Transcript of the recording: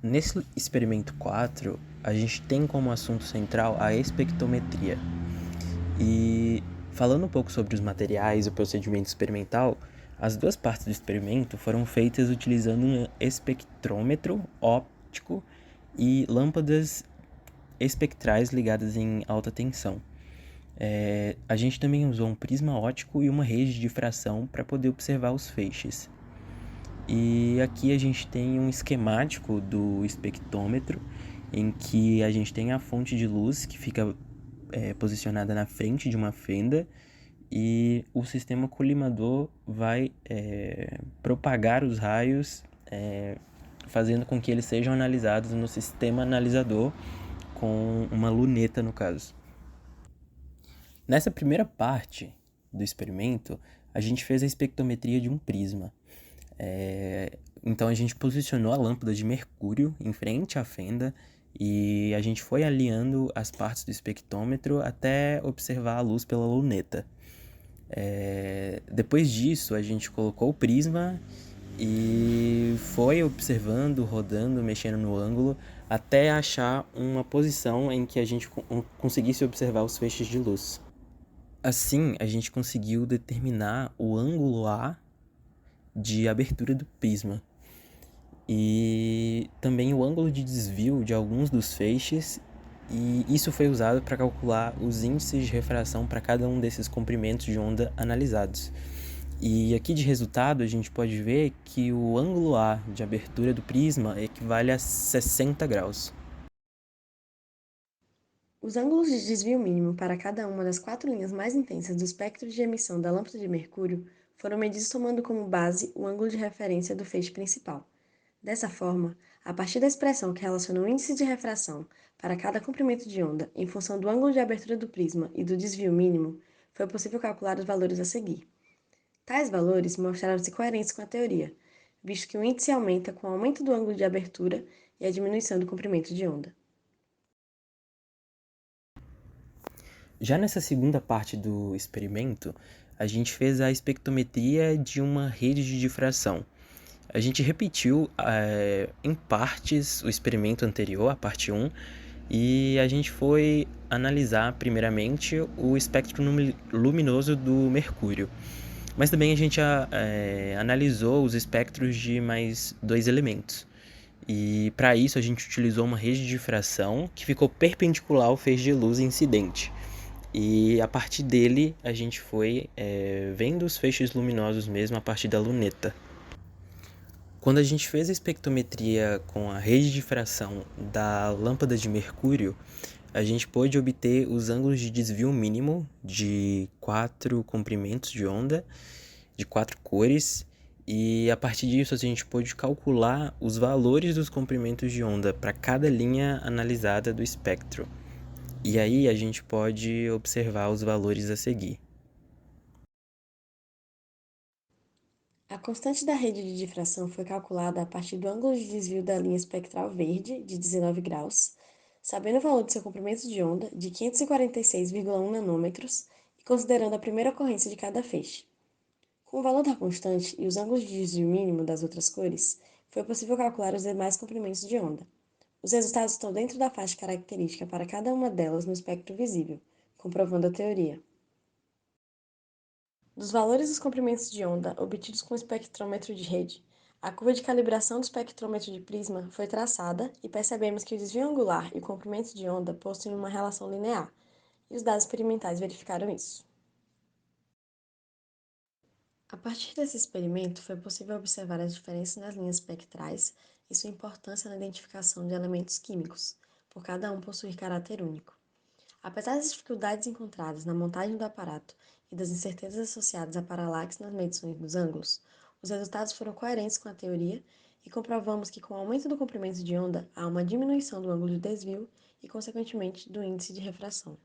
Nesse experimento 4, a gente tem como assunto central a espectrometria. E falando um pouco sobre os materiais e o procedimento experimental, as duas partes do experimento foram feitas utilizando um espectrômetro óptico e lâmpadas espectrais ligadas em alta tensão. A gente também usou um prisma óptico e uma rede de difração para poder observar os feixes. E aqui a gente tem um esquemático do espectrômetro, em que a gente tem a fonte de luz que fica posicionada na frente de uma fenda e o sistema colimador vai propagar os raios, fazendo com que eles sejam analisados no sistema analisador com uma luneta, no caso. Nessa primeira parte do experimento, a gente fez a espectrometria de um prisma. Então a gente posicionou a lâmpada de mercúrio em frente à fenda e a gente foi alinhando as partes do espectrômetro até observar a luz pela luneta. Depois disso, a gente colocou o prisma e foi observando, rodando, mexendo no ângulo até achar uma posição em que a gente conseguisse observar os feixes de luz. Assim, a gente conseguiu determinar o ângulo A de abertura do prisma e também o ângulo de desvio de alguns dos feixes, e isso foi usado para calcular os índices de refração para cada um desses comprimentos de onda analisados. E aqui de resultado a gente pode ver que o ângulo A de abertura do prisma equivale a 60 graus. Os ângulos de desvio mínimo para cada uma das 4 linhas mais intensas do espectro de emissão da lâmpada de mercúrio foram medidos tomando como base o ângulo de referência do feixe principal. Dessa forma, a partir da expressão que relaciona o índice de refração para cada comprimento de onda em função do ângulo de abertura do prisma e do desvio mínimo, foi possível calcular os valores a seguir. Tais valores mostraram-se coerentes com a teoria, visto que o índice aumenta com o aumento do ângulo de abertura e a diminuição do comprimento de onda. Já nessa segunda parte do experimento, a gente fez a espectrometria de uma rede de difração. A gente repetiu em partes o experimento anterior, a parte 1, e a gente foi analisar primeiramente o espectro luminoso do mercúrio. Mas também a gente analisou os espectros de mais dois elementos. E para isso a gente utilizou uma rede de difração que ficou perpendicular ao feixe de luz incidente. E a partir dele a gente foi vendo os feixes luminosos mesmo a partir da luneta. Quando a gente fez a espectrometria com a rede de difração da lâmpada de mercúrio, a gente pôde obter os ângulos de desvio mínimo de 4 comprimentos de onda, de 4 cores, e a partir disso a gente pôde calcular os valores dos comprimentos de onda para cada linha analisada do espectro. E aí a gente pode observar os valores a seguir. A constante da rede de difração foi calculada a partir do ângulo de desvio da linha espectral verde, de 19 graus, sabendo o valor de seu comprimento de onda, de 546,1 nanômetros, e considerando a primeira ocorrência de cada feixe. Com o valor da constante e os ângulos de desvio mínimo das outras cores, foi possível calcular os demais comprimentos de onda. Os resultados estão dentro da faixa característica para cada uma delas no espectro visível, comprovando a teoria. Dos valores dos comprimentos de onda obtidos com o espectrômetro de rede, a curva de calibração do espectrômetro de prisma foi traçada e percebemos que o desvio angular e o comprimento de onda possuem uma relação linear, e os dados experimentais verificaram isso. A partir desse experimento, foi possível observar as diferenças nas linhas espectrais e sua importância na identificação de elementos químicos, por cada um possuir caráter único. Apesar das dificuldades encontradas na montagem do aparato e das incertezas associadas à paralaxe nas medições dos ângulos, os resultados foram coerentes com a teoria e comprovamos que, com o aumento do comprimento de onda, há uma diminuição do ângulo de desvio e, consequentemente, do índice de refração.